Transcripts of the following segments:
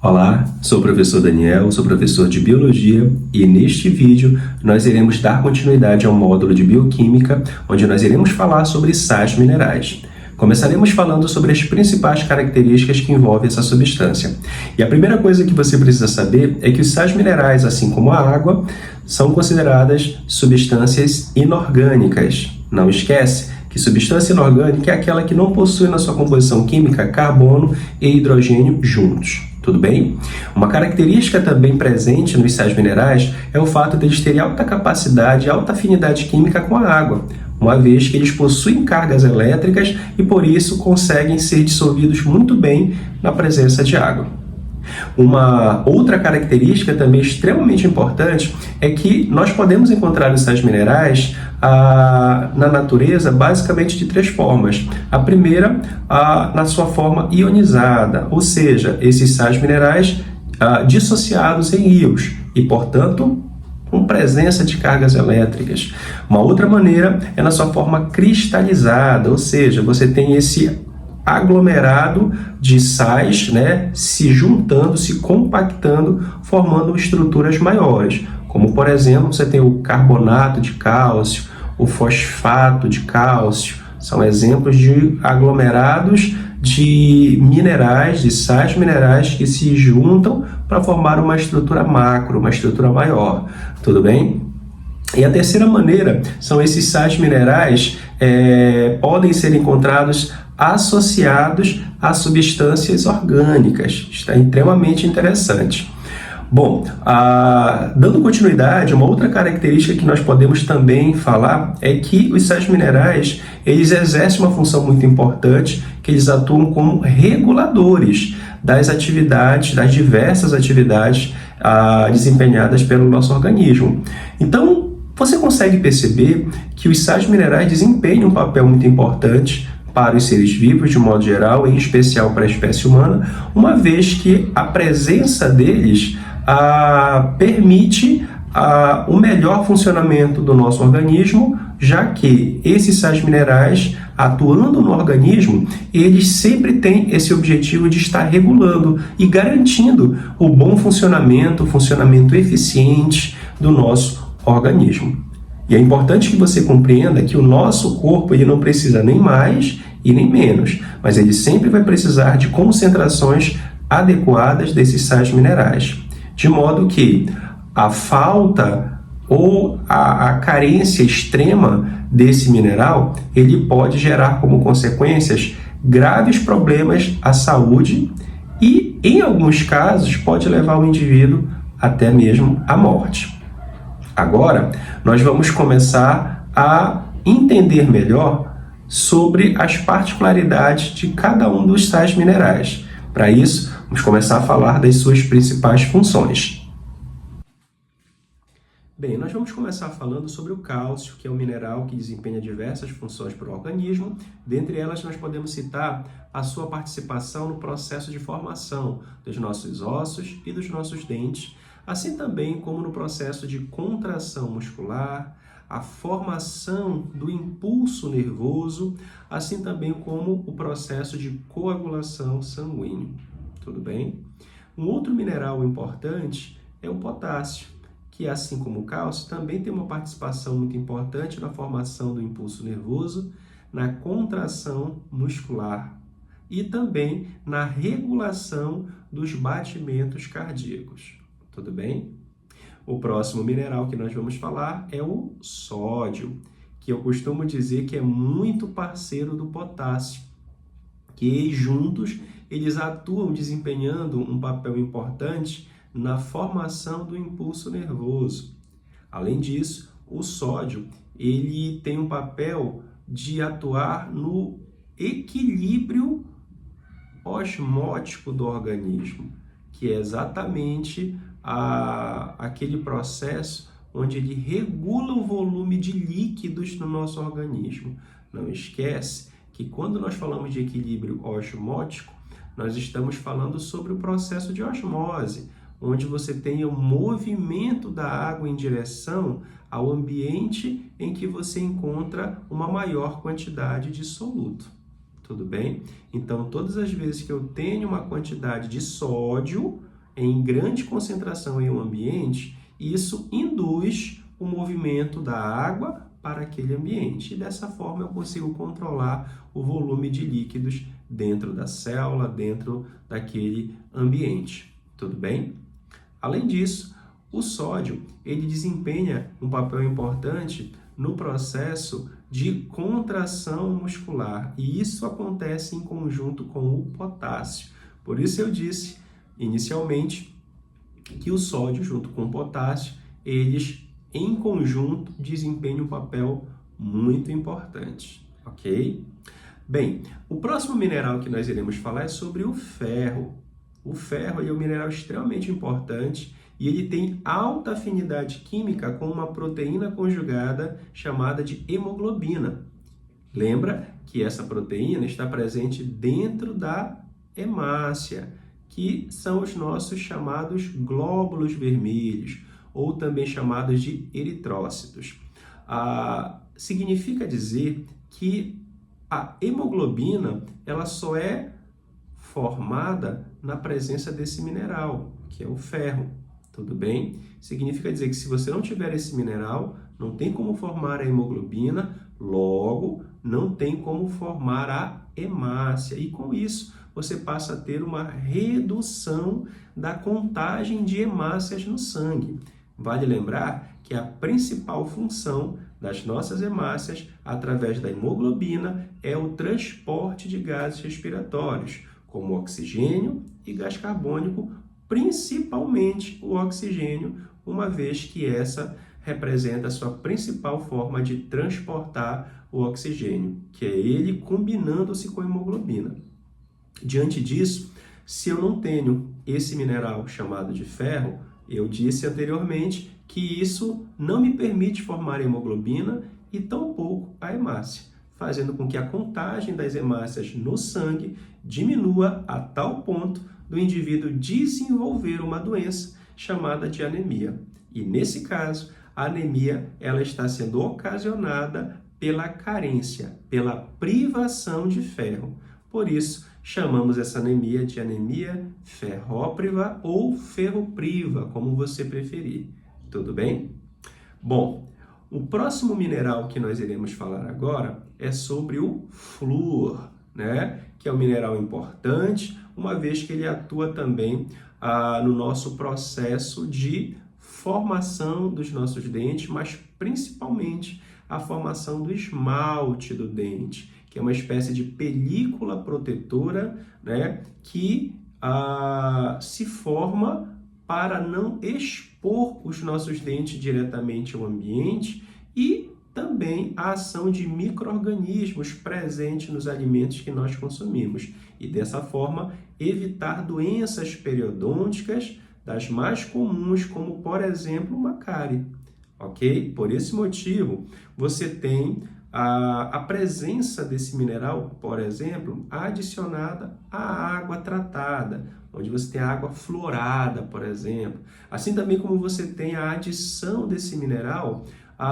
Olá, sou o professor Daniel, sou professor de Biologia e neste vídeo nós iremos dar continuidade ao módulo de Bioquímica, onde nós iremos falar sobre sais minerais. Começaremos falando sobre as principais características que envolvem essa substância. E a primeira coisa que você precisa saber é que os sais minerais, assim como a água, são consideradas substâncias inorgânicas. Não esquece que substância inorgânica é aquela que não possui na sua composição química carbono e hidrogênio juntos. Tudo bem? Uma característica também presente nos sais minerais é o fato de eles terem alta capacidade e alta afinidade química com a água, uma vez que eles possuem cargas elétricas e por isso conseguem ser dissolvidos muito bem na presença de água. Uma outra característica também extremamente importante é que nós podemos encontrar os sais minerais na natureza basicamente de três formas. A primeira, na sua forma ionizada, ou seja, esses sais minerais dissociados em íons e, portanto, com presença de cargas elétricas. Uma outra maneira é na sua forma cristalizada, ou seja, você tem esse aglomerado de sais, se juntando, se compactando, formando estruturas maiores, como por exemplo, você tem o carbonato de cálcio, o fosfato de cálcio, são exemplos de aglomerados de minerais, de sais minerais que se juntam para formar uma estrutura macro, uma estrutura maior, tudo bem? E a terceira maneira são esses sais minerais podem ser encontrados associados a substâncias orgânicas. Está extremamente interessante. Bom, dando continuidade, uma outra característica que nós podemos também falar é que os sais minerais, eles exercem uma função muito importante, que eles atuam como reguladores das atividades, das diversas atividades desempenhadas pelo nosso organismo. Então, você consegue perceber que os sais minerais desempenham um papel muito importante para os seres vivos, de modo geral, em especial para a espécie humana, uma vez que a presença deles permite o melhor funcionamento do nosso organismo, já que esses sais minerais, atuando no organismo, eles sempre têm esse objetivo de estar regulando e garantindo o bom funcionamento, o funcionamento eficiente do nosso organismo. E é importante que você compreenda que o nosso corpo ele não precisa nem mais e nem menos, mas ele sempre vai precisar de concentrações adequadas desses sais minerais. De modo que a falta ou a carência extrema desse mineral, ele pode gerar como consequências graves problemas à saúde e, em alguns casos, pode levar o indivíduo até mesmo à morte. Agora, nós vamos começar a entender melhor sobre as particularidades de cada um dos sais minerais. Para isso, vamos começar a falar das suas principais funções. Bem, nós vamos começar falando sobre o cálcio, que é um mineral que desempenha diversas funções para o organismo. Dentre elas, nós podemos citar a sua participação no processo de formação dos nossos ossos e dos nossos dentes, assim também como no processo de contração muscular, a formação do impulso nervoso, assim também como o processo de coagulação sanguínea. Tudo bem? Um outro mineral importante é o potássio, que assim como o cálcio, também tem uma participação muito importante na formação do impulso nervoso, na contração muscular e também na regulação dos batimentos cardíacos. Tudo bem? O próximo mineral que nós vamos falar é o sódio, que eu costumo dizer que é muito parceiro do potássio, que juntos eles atuam desempenhando um papel importante na formação do impulso nervoso. Além disso, o sódio ele tem um papel de atuar no equilíbrio osmótico do organismo, que é exatamente aquele processo onde ele regula o volume de líquidos no nosso organismo. Não esquece que quando nós falamos de equilíbrio osmótico, nós estamos falando sobre o processo de osmose, onde você tem o movimento da água em direção ao ambiente em que você encontra uma maior quantidade de soluto. Tudo bem? Então, todas as vezes que eu tenho uma quantidade de sódio, em grande concentração em um ambiente, isso induz o movimento da água para aquele ambiente. E dessa forma eu consigo controlar o volume de líquidos dentro da célula, dentro daquele ambiente. Tudo bem? Além disso, o sódio ele desempenha um papel importante no processo de contração muscular, e isso acontece em conjunto com o potássio. Por isso eu disse inicialmente que o sódio junto com o potássio, eles em conjunto desempenham um papel muito importante, ok? Bem, o próximo mineral que nós iremos falar é sobre o ferro. O ferro é um mineral extremamente importante e ele tem alta afinidade química com uma proteína conjugada chamada de hemoglobina. Lembra que essa proteína está presente dentro da hemácia, que são os nossos chamados glóbulos vermelhos, ou também chamados de eritrócitos. Significa dizer que a hemoglobina ela só é formada na presença desse mineral, que é o ferro. Tudo bem? Significa dizer que se você não tiver esse mineral, não tem como formar a hemoglobina, logo não tem como formar a hemácia. E com isso, você passa a ter uma redução da contagem de hemácias no sangue. Vale lembrar que a principal função das nossas hemácias, através da hemoglobina, é o transporte de gases respiratórios, como oxigênio e gás carbônico, principalmente o oxigênio, uma vez que essa representa a sua principal forma de transportar o oxigênio, que é ele combinando-se com a hemoglobina. Diante disso, se eu não tenho esse mineral chamado de ferro, eu disse anteriormente que isso não me permite formar a hemoglobina e tampouco a hemácia, fazendo com que a contagem das hemácias no sangue diminua a tal ponto do indivíduo desenvolver uma doença chamada de anemia. E nesse caso, a anemia ela está sendo ocasionada pela carência, pela privação de ferro. Por isso, chamamos essa anemia de anemia ferrópriva ou ferropriva, como você preferir. Tudo bem? Bom, o próximo mineral que nós iremos falar agora é sobre o flúor, né? Que é um mineral importante, uma vez que ele atua também no nosso processo de formação dos nossos dentes, mas principalmente a formação do esmalte do dente, que é uma espécie de película protetora, né, que se forma para não expor os nossos dentes diretamente ao ambiente e também a ação de micro-organismos presentes nos alimentos que nós consumimos e dessa forma evitar doenças periodônticas das mais comuns, como por exemplo uma cárie, ok? Por esse motivo, você tem a presença desse mineral, por exemplo, adicionada à água tratada, onde você tem a água fluorada, por exemplo. Assim também como você tem a adição desse mineral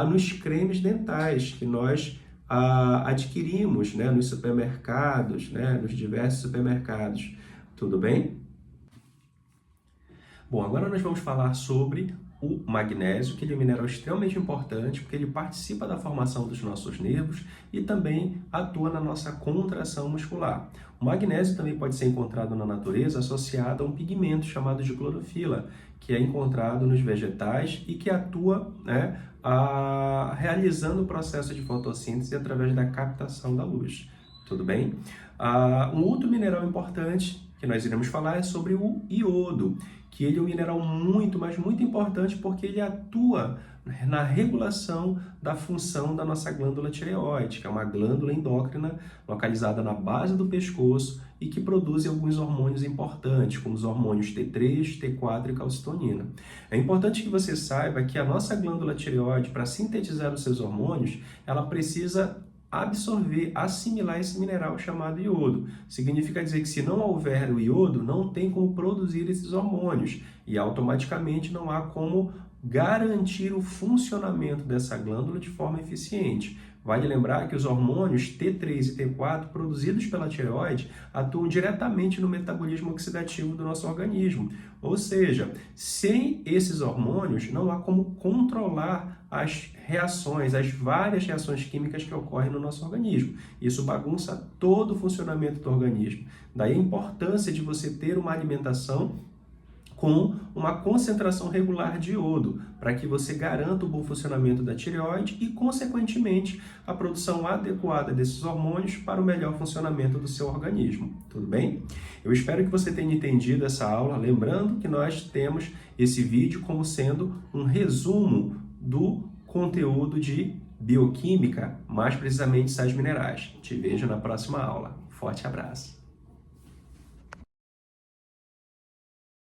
nos cremes dentais que nós adquirimos, né, nos supermercados, né, nos diversos supermercados. Tudo bem? Bom, agora nós vamos falar sobre o magnésio, que ele é um mineral extremamente importante, porque ele participa da formação dos nossos nervos e também atua na nossa contração muscular. O magnésio também pode ser encontrado na natureza associado a um pigmento chamado de clorofila, que é encontrado nos vegetais e que atua, né, realizando o processo de fotossíntese através da captação da luz. Tudo bem? Um outro mineral importante que nós iremos falar é sobre o iodo, que ele é um mineral muito, mas muito importante porque ele atua na regulação da função da nossa glândula tireoide, que é uma glândula endócrina localizada na base do pescoço e que produz alguns hormônios importantes, como os hormônios T3, T4 e calcitonina. É importante que você saiba que a nossa glândula tireoide, para sintetizar os seus hormônios, ela precisa absorver, assimilar esse mineral chamado iodo. Significa dizer que se não houver o iodo, não tem como produzir esses hormônios e automaticamente não há como garantir o funcionamento dessa glândula de forma eficiente. Vale lembrar que os hormônios T3 e T4 produzidos pela tireoide atuam diretamente no metabolismo oxidativo do nosso organismo. Ou seja, sem esses hormônios não há como controlar as reações, as várias reações químicas que ocorrem no nosso organismo. Isso bagunça todo o funcionamento do organismo. Daí a importância de você ter uma alimentação com uma concentração regular de iodo, para que você garanta o bom funcionamento da tireoide e, consequentemente, a produção adequada desses hormônios para o melhor funcionamento do seu organismo. Tudo bem? Eu espero que você tenha entendido essa aula, lembrando que nós temos esse vídeo como sendo um resumo do conteúdo de bioquímica, mais precisamente sais minerais. Te vejo na próxima aula. Forte abraço!